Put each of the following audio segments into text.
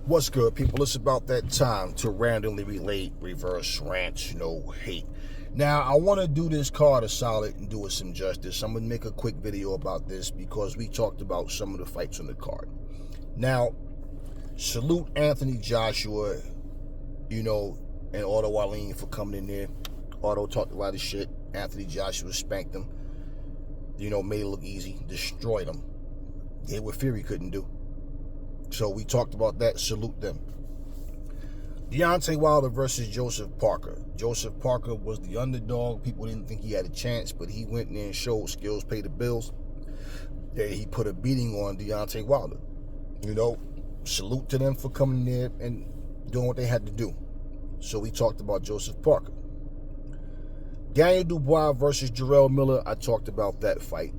What's good, people? It's about that time to randomly relate, reverse rant, no hate. Now, I want to do this card a solid and do it some justice. I'm going to make a quick video about this because we talked about some of the fights on the card. Now, salute Anthony Joshua, and Otto Wallin for coming in there. Otto talked a lot of shit. Anthony Joshua spanked him, made it look easy, destroyed him. Did what Fury couldn't do. So we talked about that. Salute them. Deontay Wilder versus Joseph Parker. Joseph Parker was the underdog. People didn't think he had a chance, but he went in there and showed skills, paid the bills. That he put a beating on Deontay Wilder. Salute to them for coming there and doing what they had to do. So we talked about Joseph Parker. Daniel Dubois versus Jarrell Miller. I talked about that fight.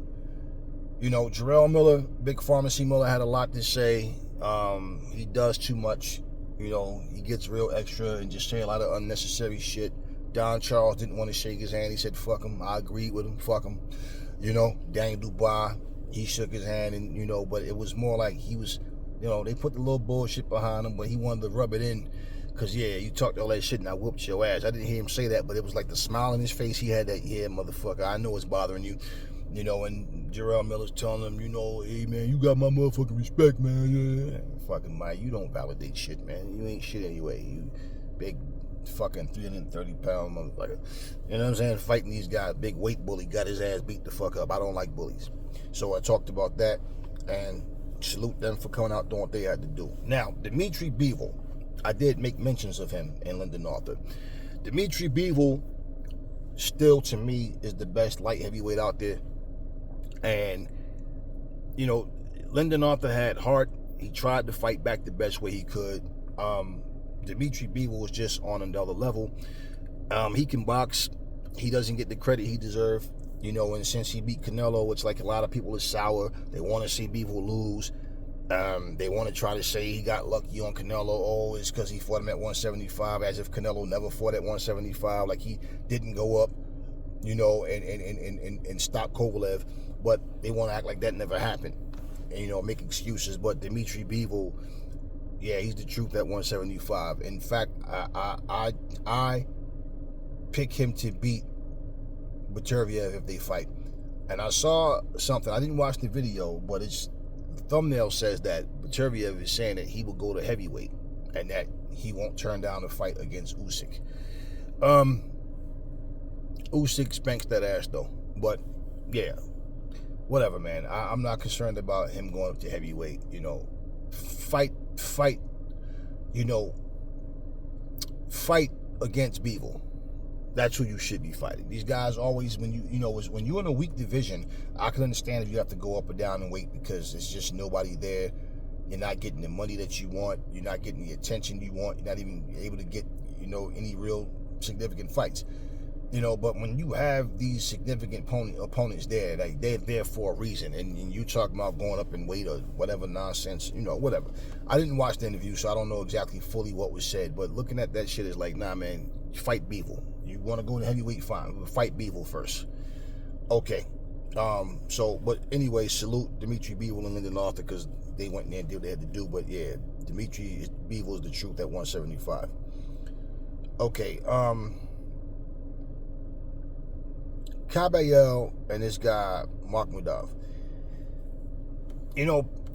Jarrell Miller, Big Pharmacy Miller, had a lot to say. He does too much. He gets real extra and just say a lot of unnecessary shit. Don Charles didn't want to shake his hand. He said, fuck him. I agreed with him. Fuck him. Daniel Dubois, he shook his hand and, but it was more like he was, they put the little bullshit behind him, but he wanted to rub it in. Because, you talked all that shit and I whooped your ass. I didn't hear him say that, but it was like the smile on his face. He had that, motherfucker, I know it's bothering you. And Jarrell Miller's telling him, hey, man, you got my motherfucking respect, man. Yeah. Fucking Mike, you don't validate shit, man. You ain't shit anyway. You big fucking 330-pound motherfucker. You know what I'm saying? Fighting these guys. Big weight bully got his ass beat the fuck up. I don't like bullies. So I talked about that and salute them for coming out doing what they had to do. Now, Dimitri Bivol. I did make mentions of him in Lyndon Arthur. Dimitri Bivol still, to me, is the best light heavyweight out there. And, Lyndon Arthur had heart. He tried to fight back the best way he could. Dimitri Bivol was just on another level. He can box. He doesn't get the credit he deserves. And since he beat Canelo, it's like a lot of people are sour. They want to see Bivol lose. They want to try to say he got lucky on Canelo. Oh, it's because he fought him at 175, as if Canelo never fought at 175, like he didn't go up, and stop Kovalev. But they want to act like that never happened, and make excuses. But Dimitri Bivol, he's the truth at 175. In fact, I pick him to beat Beterbiev if they fight. And I saw something. I didn't watch the video, but the thumbnail says that Beterbiev is saying that he will go to heavyweight and that he won't turn down a fight against Usyk. Usyk spanks that ass though. But whatever, man. I'm not concerned about him going up to heavyweight. Fight against Bivol. That's who you should be fighting. These guys always, when you're in a weak division, I can understand if you have to go up or down in weight because it's just nobody there. You're not getting the money that you want. You're not getting the attention you want. You're not even able to get, any real significant fights. But when you have these significant opponents there, like they're there for a reason, and you talking about going up in weight or whatever nonsense, whatever. I didn't watch the interview, so I don't know exactly fully what was said, but looking at that shit is like, nah, man, fight Bivol. You want to go to heavyweight, fine. Fight Bivol first. Okay. But anyway, salute Dimitri Bivol and Lyndon Arthur because they went in there and did what they had to do. But Dimitri Bivol is the truth at 175. Okay. Caballero and this guy, Makhmudov.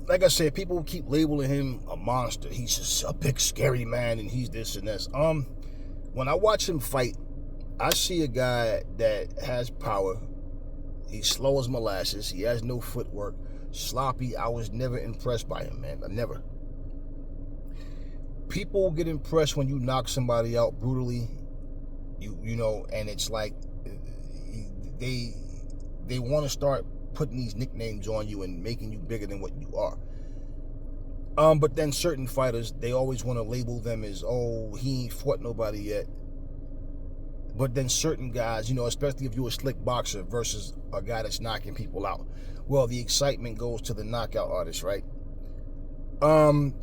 Like I said, people keep labeling him a monster. He's just a big, scary man, and he's this and this. When I watch him fight, I see a guy that has power. He's slow as molasses. He has no footwork. Sloppy. I was never impressed by him, man. Never. People get impressed when you knock somebody out brutally. And it's like they want to start putting these nicknames on you and making you bigger than what you are. But then certain fighters, they always want to label them as, oh, he ain't fought nobody yet. But then certain guys, especially if you're a slick boxer versus a guy that's knocking people out, well, the excitement goes to the knockout artist, right?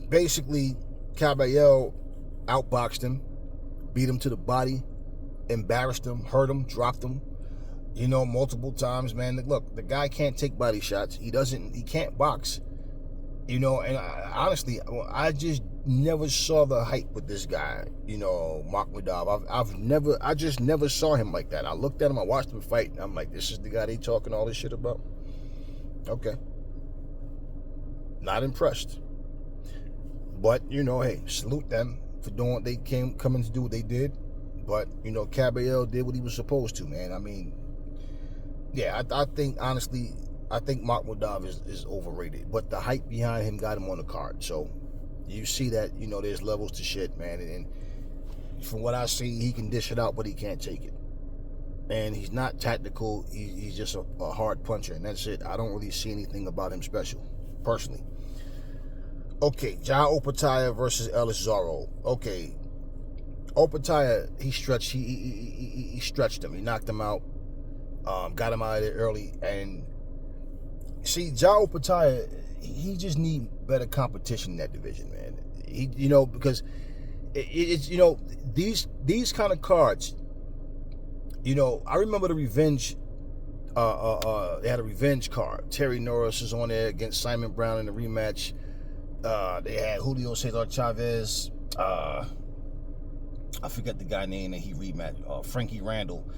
Basically, Caballero outboxed him, beat him to the body, embarrassed him, hurt him, dropped him, multiple times, man. Look, the guy can't take body shots. He can't box. And honestly, I just never saw the hype with this guy, you know, Makhmudov. I just never saw him like that. I looked at him, I watched him fight, and I'm like, this is the guy they talking all this shit about? Okay. Not impressed. But, you know, hey, salute them for doing what they coming to do what they did. But, you know, Kabayel did what he was supposed to, man. I mean, yeah, I think, honestly, I think Makhmudov is overrated. But the hype behind him got him on the card. So, you see that, you know, there's levels to shit, man. And from what I see, he can dish it out, but he can't take it. And he's not tactical. He's just a hard puncher, and that's it. I don't really see anything about him special, personally. Okay, Jai Opetaia versus Ellis Zorro. Okay, Opetaia, he stretched him. He knocked him out, got him out of there early. And see, Jai Opetaia, he just need better competition in that division, man. He, you know, because it's, you know, these kind of cards. You know, I remember the revenge. They had a revenge card. Terry Norris is on there against Simon Brown in the rematch. They had Julio Cesar Chavez. I forget the guy name that he rematched. Frankie Randall.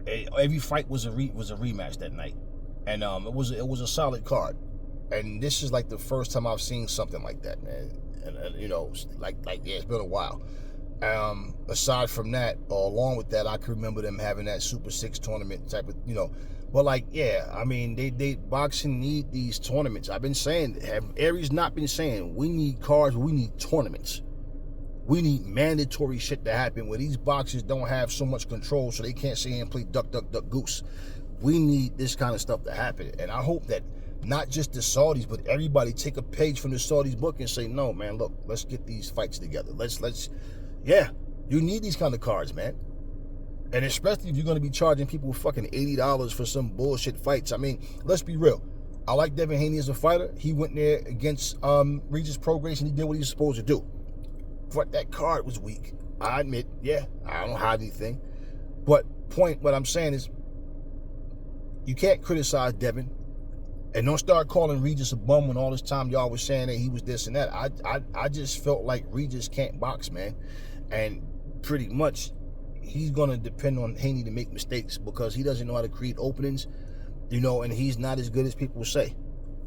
Every fight was a rematch that night, and it was a solid card. And this is like the first time I've seen something like that, man. And you know, like yeah, it's been a while. Aside from that, or along with that, I can remember them having that Super 6 tournament type of, you know. But like, yeah, I mean, they boxing need these tournaments. I've been saying, have Aries not been saying, we need cards, we need tournaments. We need mandatory shit to happen where these boxers don't have so much control so they can't sit here and play duck, duck, duck, goose. We need this kind of stuff to happen. And I hope that not just the Saudis, but everybody take a page from the Saudis book and say, no, man, look, let's get these fights together. Yeah, you need these kind of cards, man. And especially if you're going to be charging people fucking $80 for some bullshit fights. I mean, let's be real. I like Devin Haney as a fighter. He went there against Regis Prograis and he did what he was supposed to do. But that card was weak. I admit, yeah, I don't hide anything. But what I'm saying is, you can't criticize Devin. And don't start calling Regis a bum when all this time y'all was saying that he was this and that. I just felt like Regis can't box, man. And pretty much, he's going to depend on Haney to make mistakes because he doesn't know how to create openings, you know, and he's not as good as people say.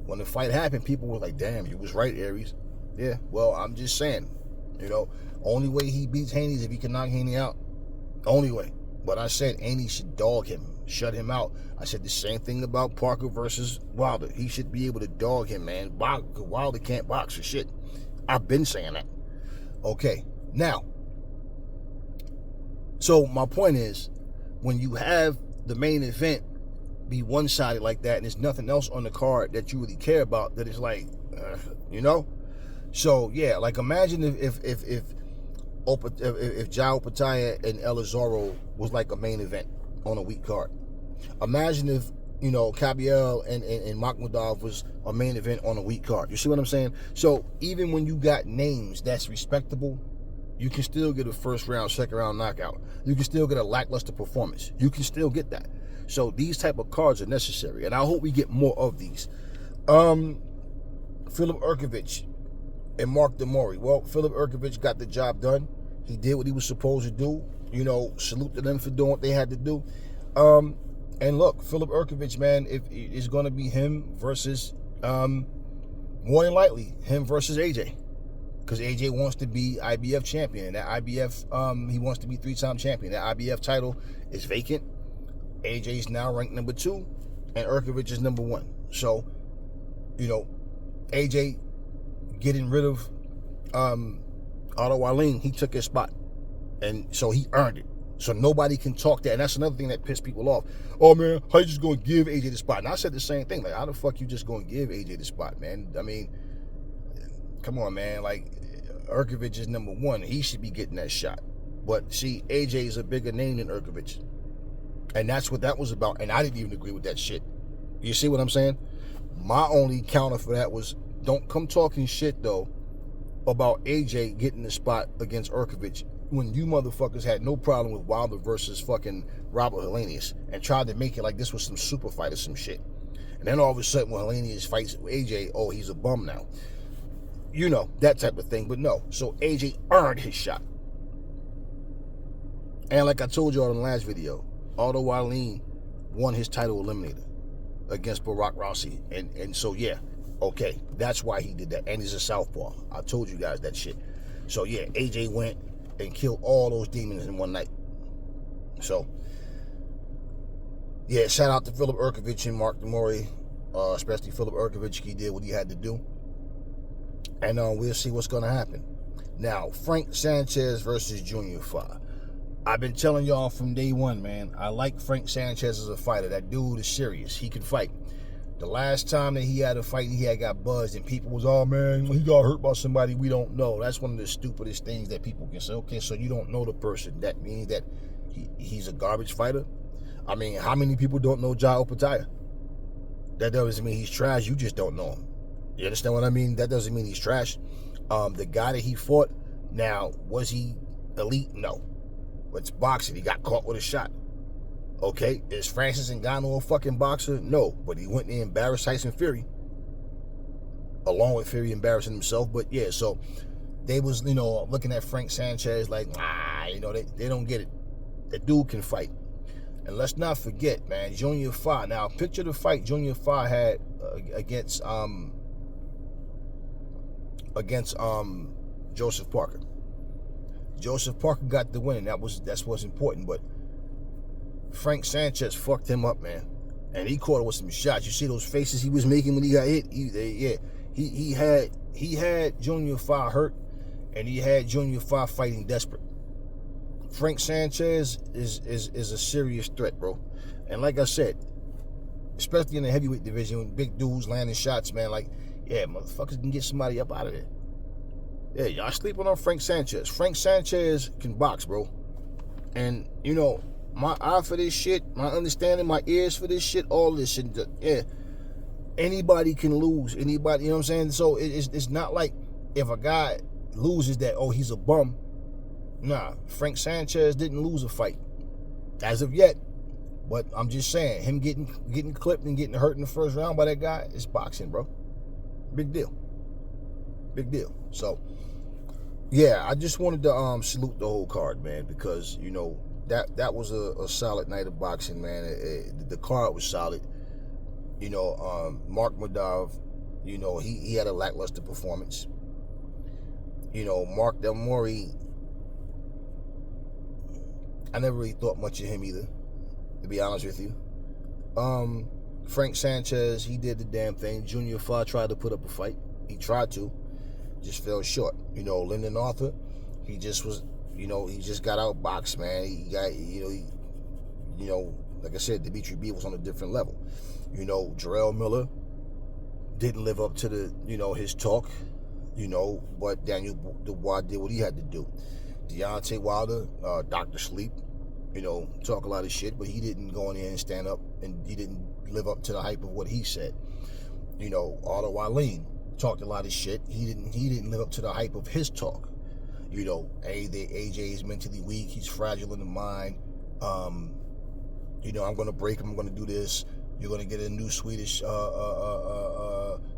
When the fight happened, people were like, damn, you was right, Aries. Yeah, well, I'm just saying, you know, only way he beats Haney is if he can knock Haney out. Only way. But I said Haney should dog him, shut him out. I said the same thing about Parker versus Wilder. He should be able to dog him, man. Wilder can't box for shit. I've been saying that. Okay, now, so my point is, when you have the main event be one-sided like that and there's nothing else on the card that you really care about, that it's like, you know? So, yeah, like imagine if Jai Opetaia and Ellis Zorro was like a main event on a weak card. Imagine if, you know, Kabayel and Makhmudov was a main event on a weak card. You see what I'm saying? So even when you got names that's respectable, you can still get a first round, second round knockout. You can still get a lackluster performance. You can still get that. So these type of cards are necessary, and I hope we get more of these. Filip Urkovich and Mark Demori. Well, Filip Urkovich got the job done. He did what he was supposed to do. You know, salute to them for doing what they had to do. And look, Filip Urkovich, man, it's going to be him versus, more than likely, him versus AJ. Because AJ wants to be IBF champion. And that IBF, he wants to be 3-time champion. That IBF title is vacant. AJ's now ranked number 2, and Urkovich is number 1. So, you know, AJ getting rid of Otto Wallin, he took his spot. And so he earned it. So nobody can talk that. And that's another thing that pissed people off. Oh, man, how you just going to give AJ the spot? And I said the same thing. Like, how the fuck you just going to give AJ the spot, man? I mean, come on, man. Like, Urkovich is number 1. He should be getting that shot. But, see, AJ is a bigger name than Urkovich. And that's what that was about. And I didn't even agree with that shit. You see what I'm saying? My only counter for that was, don't come talking shit, though, about AJ getting the spot against Urkovich when you motherfuckers had no problem with Wilder versus fucking Robert Helenius and tried to make it like this was some super fight or some shit. And then all of a sudden when Helenius fights AJ, oh, he's a bum now. You know, that type of thing. But no. So AJ earned his shot. And like I told you all in the last video, Otto Wallin won his title eliminator against Barack Rossi. And so, yeah, okay, that's why he did that. And he's a southpaw. I told you guys that shit. So, yeah, AJ went and killed all those demons in one night. So, yeah, shout out to Filip Hrgović and Mark DeMori, especially Filip Hrgović. He did what he had to do. And we'll see what's going to happen. Now, Frank Sanchez versus Junior Fa. I've been telling y'all from day one, man, I like Frank Sanchez as a fighter. That dude is serious. He can fight. The last time that he had a fight, he had got buzzed, and people was, oh, man, he got hurt by somebody we don't know. That's one of the stupidest things that people can say. Okay, so you don't know the person. That means that he's a garbage fighter? I mean, how many people don't know Jai Opetaia? That doesn't mean he's trash. You just don't know him. You understand what I mean? That doesn't mean he's trash. The guy that he fought, now, was he elite? No. It's boxing. He got caught with a shot. Okay, is Francis Ngannou a fucking boxer? No, but he went and embarrassed Tyson Fury, along with Fury embarrassing himself. But yeah, so they was, you know, looking at Frank Sanchez like, you know, they don't get it. The dude can fight. And let's not forget, man, Junior Fa. Now, picture the fight Junior Fa had against Joseph Parker. Joseph Parker got the win, and that's what's important. But Frank Sanchez fucked him up, man, and he caught him with some shots. You see those faces he was making when he got hit. He had Junior Fa hurt, and he had Junior Fa fighting desperate. Frank Sanchez is a serious threat, bro. And like I said, especially in the heavyweight division, when big dudes landing shots, man, like, yeah, motherfuckers can get somebody up out of there. Yeah, y'all sleeping on Frank Sanchez. Frank Sanchez can box, bro. And, you know, my eye for this shit, my understanding, my ears for this shit, all this shit, yeah. Anybody can lose. Anybody, you know what I'm saying? So it's not like if a guy loses that, oh, he's a bum. Nah, Frank Sanchez didn't lose a fight as of yet. But I'm just saying, him getting clipped and getting hurt in the first round by that guy is boxing, bro. Big deal. Big deal. So, yeah, I just wanted to salute the whole card, man, because, you know, that was a solid night of boxing, man. The card was solid. You know, Mark Madov, you know, he had a lackluster performance. You know, Mark Del Mori, I never really thought much of him either, to be honest with you. Frank Sanchez, he did the damn thing. Junior Fa tried to put up a fight. He tried to, just fell short. You know, Lyndon Arthur, he just was, you know, he just got outboxed, man. He got, you know, like I said, Dimitri B was on a different level. You know, Jarrell Miller didn't live up to the, you know, his talk, you know, but Daniel Dubois did what he had to do. Deontay Wilder, Dr. Sleep, you know, talk a lot of shit, but he didn't go in there and stand up, and he didn't live up to the hype of what he said. You know, Otto Wallin talked a lot of shit. He didn't live up to the hype of his talk. You know, AJ is mentally weak. He's fragile in the mind. You know, I'm going to break him. I'm going to do this. You're going to get a new Swedish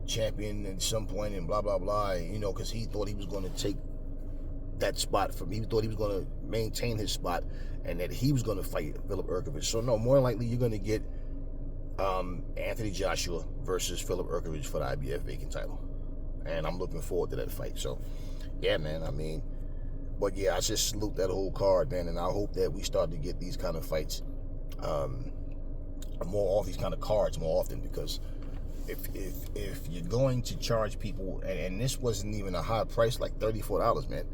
champion at some point, and blah, blah, blah. You know, because he thought he was going to take that spot from him. He thought he was going to maintain his spot, and that he was going to fight Filip Hrgović. So, no, more likely you're going to get Anthony Joshua versus Filip Hrgović for the IBF vacant title. And I'm looking forward to that fight. So, yeah, man, I mean, but yeah, I just salute that whole card, man, and I hope that we start to get these kind of fights more, all these kind of cards more often, because if you're going to charge people, and this wasn't even a high price, like $34, man,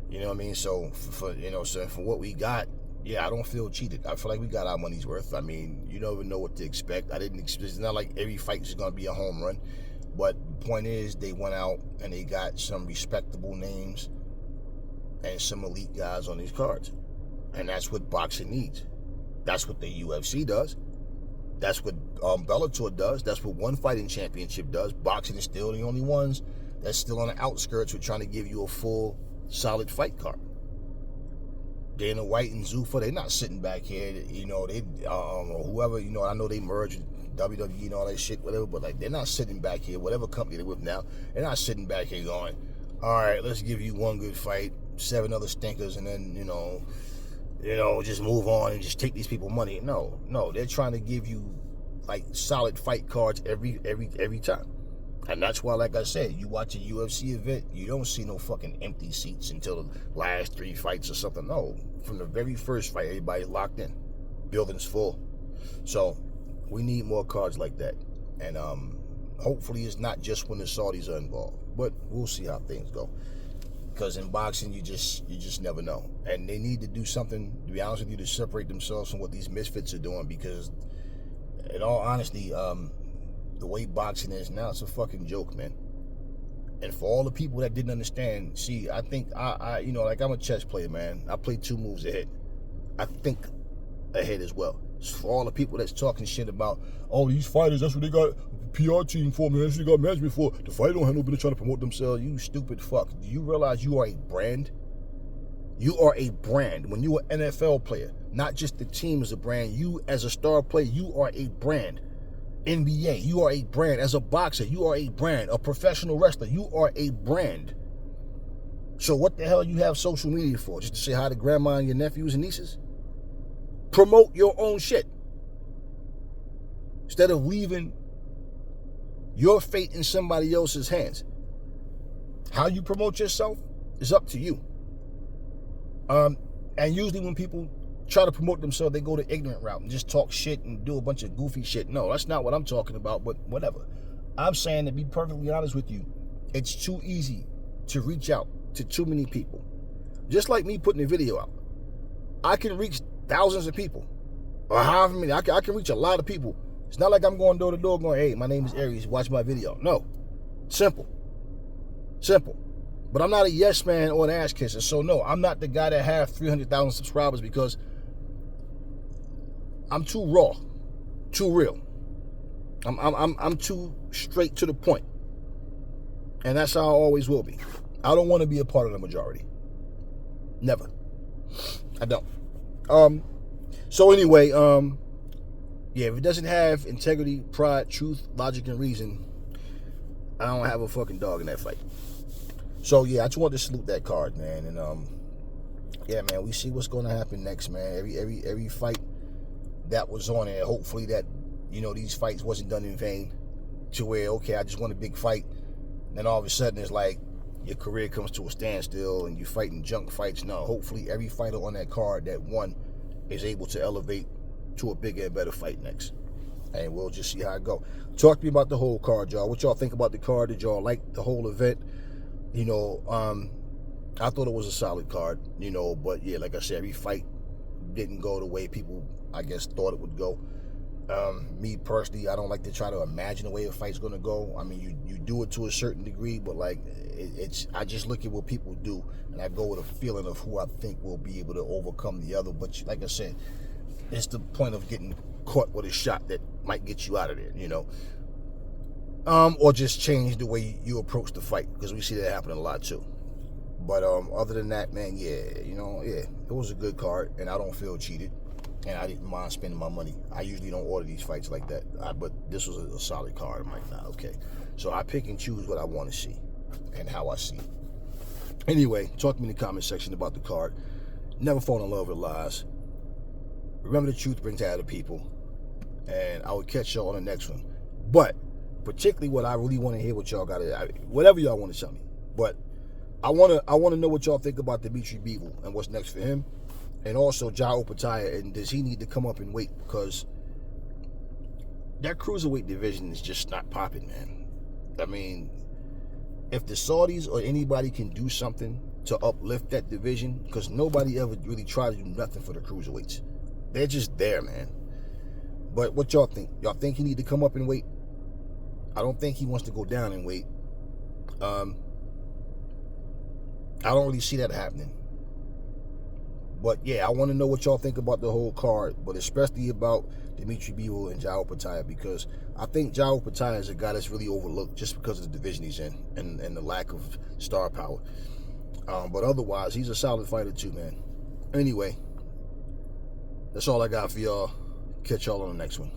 you know what I mean? So for what we got, yeah, I don't feel cheated. I feel like we got our money's worth. I mean, you don't even know what to expect. It's not like every fight is going to be a home run, but the point is, they went out and they got some respectable names and some elite guys on these cards, and that's what boxing needs. That's what the UFC does. That's what Bellator does. That's what One Fighting Championship does. Boxing is still the only ones that's still on the outskirts with trying to give you a full, solid fight card. Dana White and Zuffa, they're not sitting back here. You know, they whoever, you know, I know they merged WWE and all that shit, whatever. But like, they're not sitting back here, whatever company they're with now, they're not sitting back here going, all right, let's give you one good fight, 7 other stinkers, and then just move on and just take these people money. No, they're trying to give you like solid fight cards every time. And that's why, like I said, you watch a UFC event, you don't see no fucking empty seats until the last 3 fights or something. No, from the very first fight, everybody's locked in. Building's full. So we need more cards like that. And hopefully it's not just when the Saudis are involved. But we'll see how things go. Because in boxing, you just never know. And they need to do something, to be honest with you, to separate themselves from what these misfits are doing. Because, in all honesty, the way boxing is now, it's a fucking joke, man. And for all the people that didn't understand, see, I think like I'm a chess player, man. I play 2 moves ahead. I think ahead as well. So for all the people that's talking shit about, oh, these fighters, that's what they got PR team for, man. That's what they got management for. The fighter don't have no business trying to promote themselves. You stupid fuck. Do you realize you are a brand? You are a brand. When you're an NFL player, not just the team is a brand. You as a star player, you are a brand. NBA, you are a brand. As a boxer, you are a brand. A professional wrestler, you are a brand. So what the hell you have social media for? Just to say hi to grandma and your nephews and nieces? Promote your own shit. Instead of leaving your fate in somebody else's hands. How you promote yourself is up to you. And usually when people try to promote themselves, they go the ignorant route and just talk shit and do a bunch of goofy shit. No, that's not what I'm talking about, but whatever. I'm saying, to be perfectly honest with you, it's too easy to reach out to too many people. Just like me putting a video out. I can reach thousands of people. Or however many. I can reach a lot of people. It's not like I'm going door to door going, hey, my name is Aries, watch my video. No. Simple. But I'm not a yes man or an ass kisser. So no, I'm not the guy that have 300,000 subscribers because I'm too raw, too real. I'm too straight to the point. And that's how I always will be. I don't want to be a part of the majority. Never. I don't. So anyway, yeah, if it doesn't have integrity, pride, truth, logic, and reason, I don't have a fucking dog in that fight. So yeah, I just wanted to salute that card, man. And yeah, man, we see what's going to happen next, man. Every fight that was on it, hopefully that, these fights wasn't done in vain, to where, okay, I just won a big fight, and then all of a sudden it's like your career comes to a standstill and you're fighting junk fights. No, hopefully every fighter on that card that won is able to elevate to a bigger and better fight next. And we'll just see how it go. Talk to me about the whole card, y'all. What y'all think about the card? Did y'all like the whole event? I thought it was a solid card, but yeah, like I said, every fight didn't go the way people, I guess, thought it would go. Me personally, I don't like to try to imagine the way a fight's gonna go. I mean, you do it to a certain degree, but like I just look at what people do, and I go with a feeling of who I think will be able to overcome the other. But like I said, it's the point of getting caught with a shot that might get you out of there, or just change the way you approach the fight, because we see that happening a lot too. But other than that, man, yeah, it was a good card, and I don't feel cheated. And I didn't mind spending my money. I usually don't order these fights like that. But this was a solid card. I'm like, nah, okay. So I pick and choose what I want to see and how I see it. Anyway, talk to me in the comment section about the card. Never fall in love with lies. Remember, the truth brings out of people. And I will catch y'all on the next one. But particularly what I really want to hear what y'all got to, whatever y'all want to tell me. But I want to know what y'all think about Dimitri Bivol and what's next for him. And also Jai Opetaia, and does he need to come up in weight? Because that cruiserweight division is just not popping, man. I mean, if the Saudis or anybody can do something to uplift that division, because nobody ever really tried to do nothing for the cruiserweights. They're just there, man. But what y'all think? Y'all think he need to come up in weight? I don't think he wants to go down in weight. I don't really see that happening. But yeah, I want to know what y'all think about the whole card, but especially about Dimitri Bivol and Jai Opetaia, because I think Jai Opetaia is a guy that's really overlooked just because of the division he's in and the lack of star power. But otherwise, he's a solid fighter too, man. Anyway, that's all I got for y'all. Catch y'all on the next one.